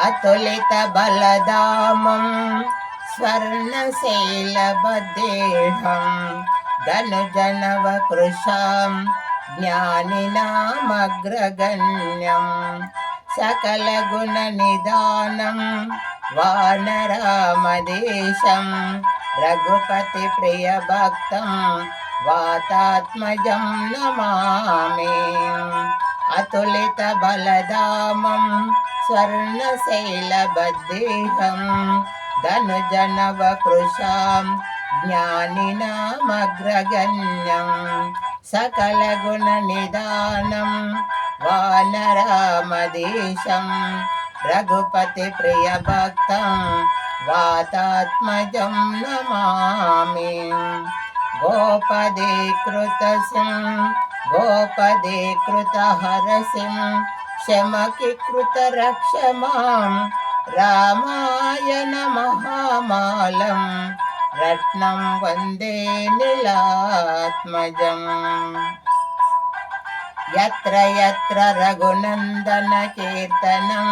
अतुलित बलधामं स्वर्णशैलबद्धेहं धनुजनवकृशां ज्ञानिनामग्रगण्यं सकलगुणनिधानं वानरामदेशं रघुपतिप्रियभक्तं वातात्मजं नमामि। अतुलितबलधामं स्वर्णशैलबद्धेहं धनुजनवकृशां ज्ञानिनामग्रगण्यं सकलगुणनिधानं वानरामदेशं रघुपतिप्रियभक्तं वातात्मजं नमामि। गोपदीकृतहरसिं शमकीकृतरक्षमां रामायण महामालं रत्नं वन्दे नीलात्मजम्। यत्र यत्र रघुनन्दनकीर्तनं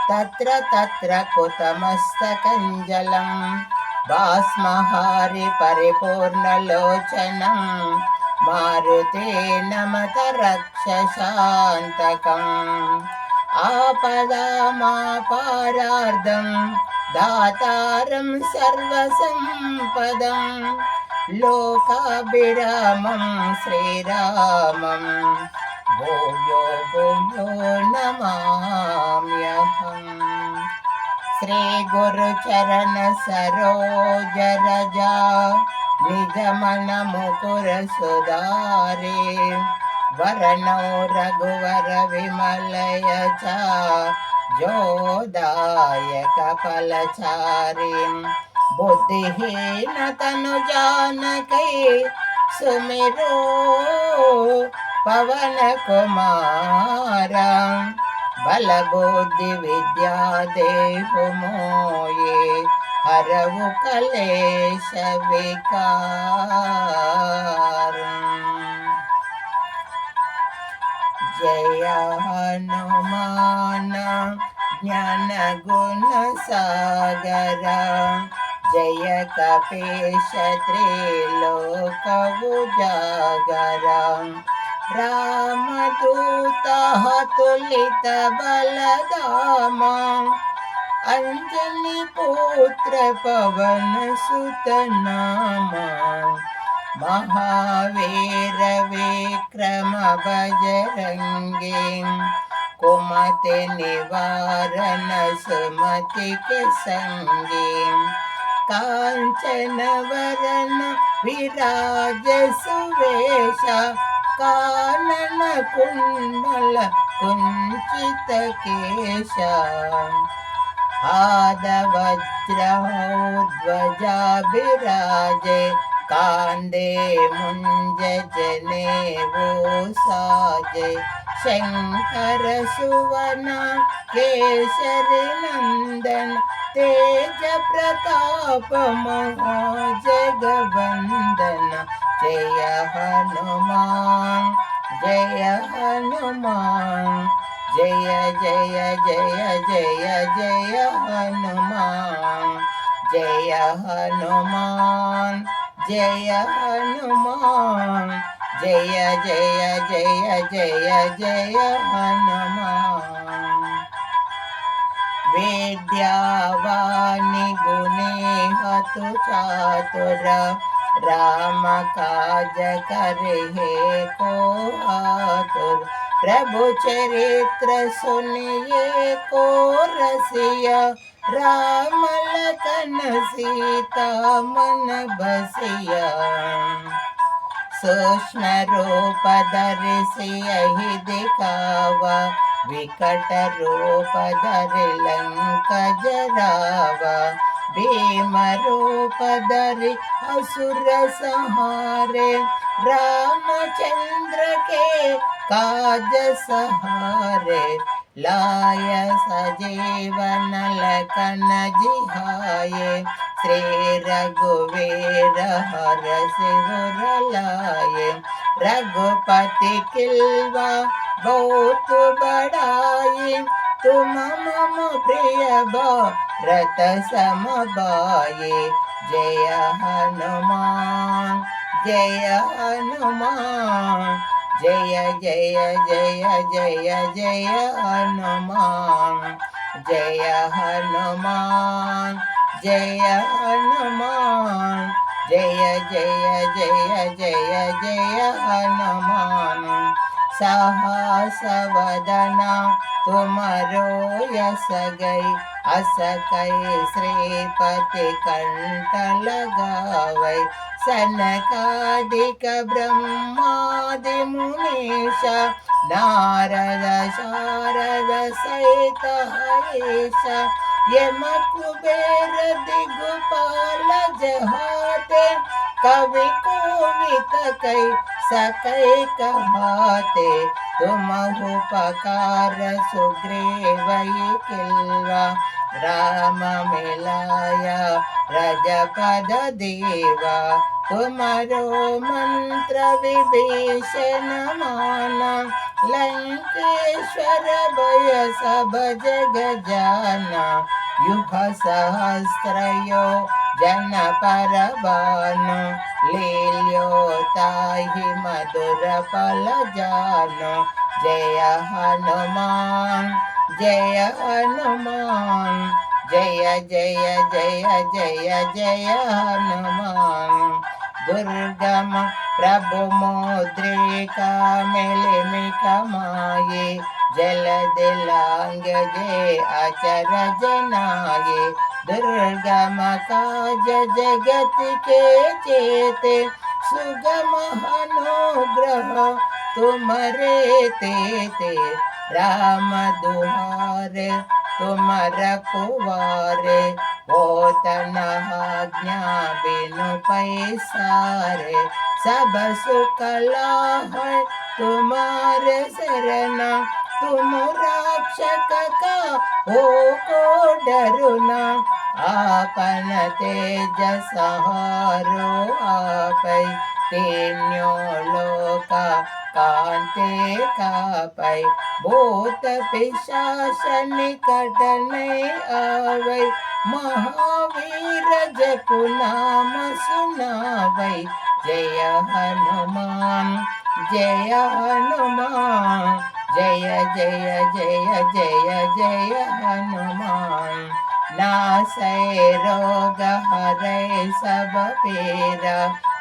तत्र तत्र कुतमस्तकञ्जलं भास्महारि परिपूर्णलोचनं मारुते नमत रक्षशान्तकम्। आपदामापारार्धं दातारं सर्वसम्पदं लोकाभिरामं श्रीरामं भूयो भूयो नमाम्यहम्। श्रीगुरुचरण सरोज रजा निजमन मुकुर सुधारे वरणो रघुवर विमलयच जोदायक फलचारिं बुद्धिहीन तनु जानकी सुमिरो पवन कुमारा बल बुद्धि विद्या देहु मोये हरवु कलेश विकार। जय हनुमान ज्ञान गुण सागर जय कपीश त्रिलोक उजागर रामदूत तुलित बलधाम अंजनी पुत्र पवन सुत नाम महावीर विक्रम बजरंगी कुमति निवारण सुमति के संगी कांचन वरण विराज सुवेश कानन कुंडल कुंचित केशा हाद वज्रध्वजा विराजे कांदे मुंज जनेऊ साजे शंकर सुवन केसरी नंदन तेज प्रताप महाजगवंदन जय हनुमान जय हनुमान जय जय जय जय जय हनुमान जय हनुमान जय हनुमान जय जय जय जय जय हनुमान। विद्यावानि गुणी हतु चातुर राम काज करहे को आतुर प्रभु चरित्र सुनिए को रसिया राम लखन सीता मन बसिया सूक्ष्म रूप धरि सियहि दिखावा विकट रूप धरि लंक जरावा भीम रूप धरि असुर संहारे रामचंद्र के काज सहारे लाय सजीवन लखन जिहाए श्री रघुवीर हर सिर लाए रघुपति किल्वा बहुत बड़ाई तुम मम प्रिय भरत सम भाई। जय हनुमान जय हनुमान, जय जय जय जय जय हनुमान। जय हनुमान जय हनुमान, जय जय जय जय जय हनुमान। सहस वदना तुमरो यस गई, अस कई श्रीपति कंठ लगावै। सनकादिक ब्रह्मादि मुनीश, नारद शारद सहित हरीश। यम कुबेर दिगपाल जहाते, कवि कोविद कई सकै कहाते। तुमहु पकार सुग्रीवहि किल्वा, राम मिलाया रजपद दीवा। तुमरो मंत्र विभीषण माना, लंकेश्वर भय सब जग जाना। युग सहस्र जन पर भानु, लील्यो ताहि मधुर फल जानु। जय हनुमान जय हनुमान, जय जय जय जय जय हनुमान। दुर्गम प्रभु मुद्रिका मिलिमिक माये, जल दिलांग जे अचरज नाये। दुर्गम काज जगत के चेते, सुगम अनुग्रह तुम्हारे तेते। राम दुहारे तुम रखवारे, होत न आज्ञा बिनु पैसारे। सब सुख है तुम्हारे शरणा, तुम रक्षक का हो को डरुना। आपन तेज सहारो आपै, तीनों लोका कांते कापै। भूत पिशाच निकट नहीं आवै, महावीर जपु नाम सुनावै। जय हनुमान जय हनुमान, जय जय जय जय जय हनुमान। नासै रोग हरै सब पीरा,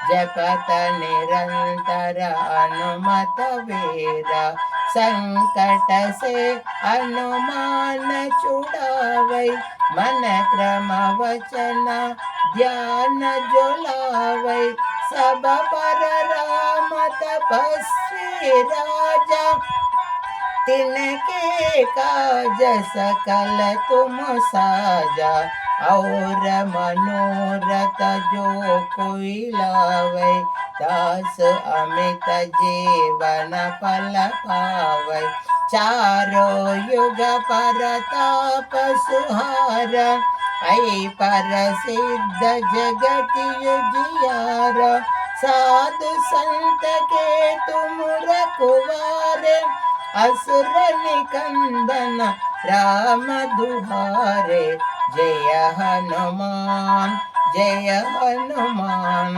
जपत निरंतर हनुमत वीरा। संकट से हनुमान छुड़ावै, मन क्रम वचन ध्यान जुलावै। सब पर राम तपस्वी राजा, तिनके काज सकल तुम साजा। और मनोरथ जो कोई लावै, दास अमित जीवन फल पावै। चारों युग परताप सुहारा, ऐ पर सिद्ध जगत उजियारा। साधु संत के तुम रखवारे, असुर निकंदन राम दुहारे। जय हनुमान जय हनुमान,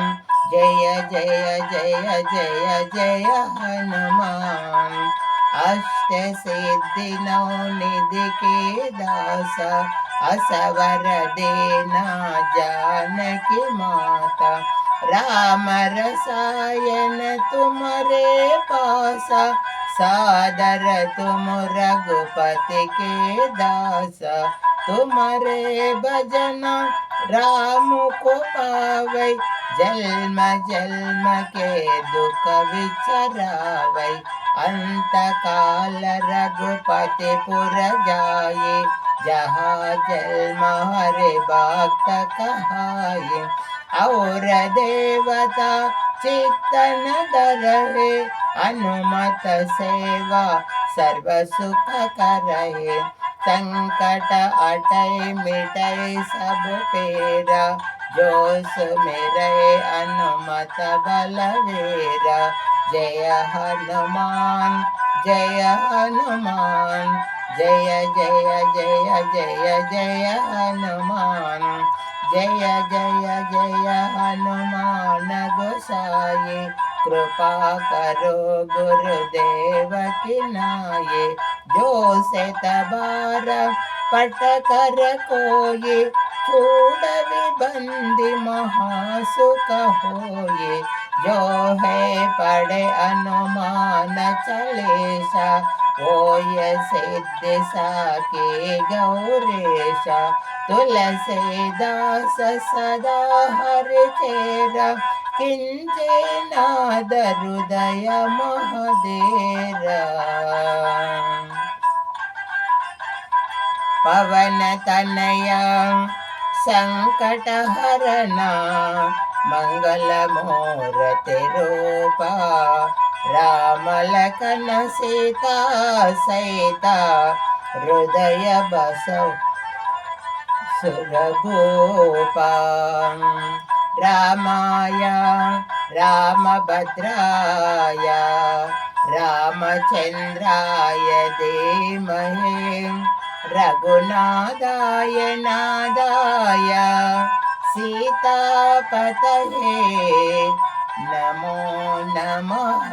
जय जय जय जय जय हनुमान। अष्ट सिद्धि नौ निधि के दासा, असवर देना जानकी माता। राम रसायन तुम्हारे पासा, सादर तुम रघुपति के दासा। तुम्हारे भजन राम को पावै, जन्म जन्म के दुख विचरावै। अंत काल रघुपति पुर जाये, जहाँ जन्म हरे भक्त कहाये। और देवता चित्तन धरहे, हनुमत सेवा सर्व सुख करहे। संकट हटै मिटै सब पीरा, जो सुमिरै हनुमत बलवीरा। जय हनुमान जय हनुमान, जय जय जय जय जय हनुमान, जय जय जय हनुमान गोसाई, कृपा करो गुरुदेव की नाये, जो से तबार पट कर कोई, छूट विबंदी महासुख होये, जो है पढ़े अनुमान चालीसा, ओय सिद्धि साके गौरीश, तुलसीदास सदा हरिचेरा, किंचनाद हृदय महदेरा। पवन तनया संकट हरना, मंगल मूर्ति रूपा, राम लखन सीता सहिता, हृदय बसव सुरभूपा। रामाय रामभद्राय रामचंद्राय धीमहि, रघुनाथाय नादाय सीतापतये नमो नमः।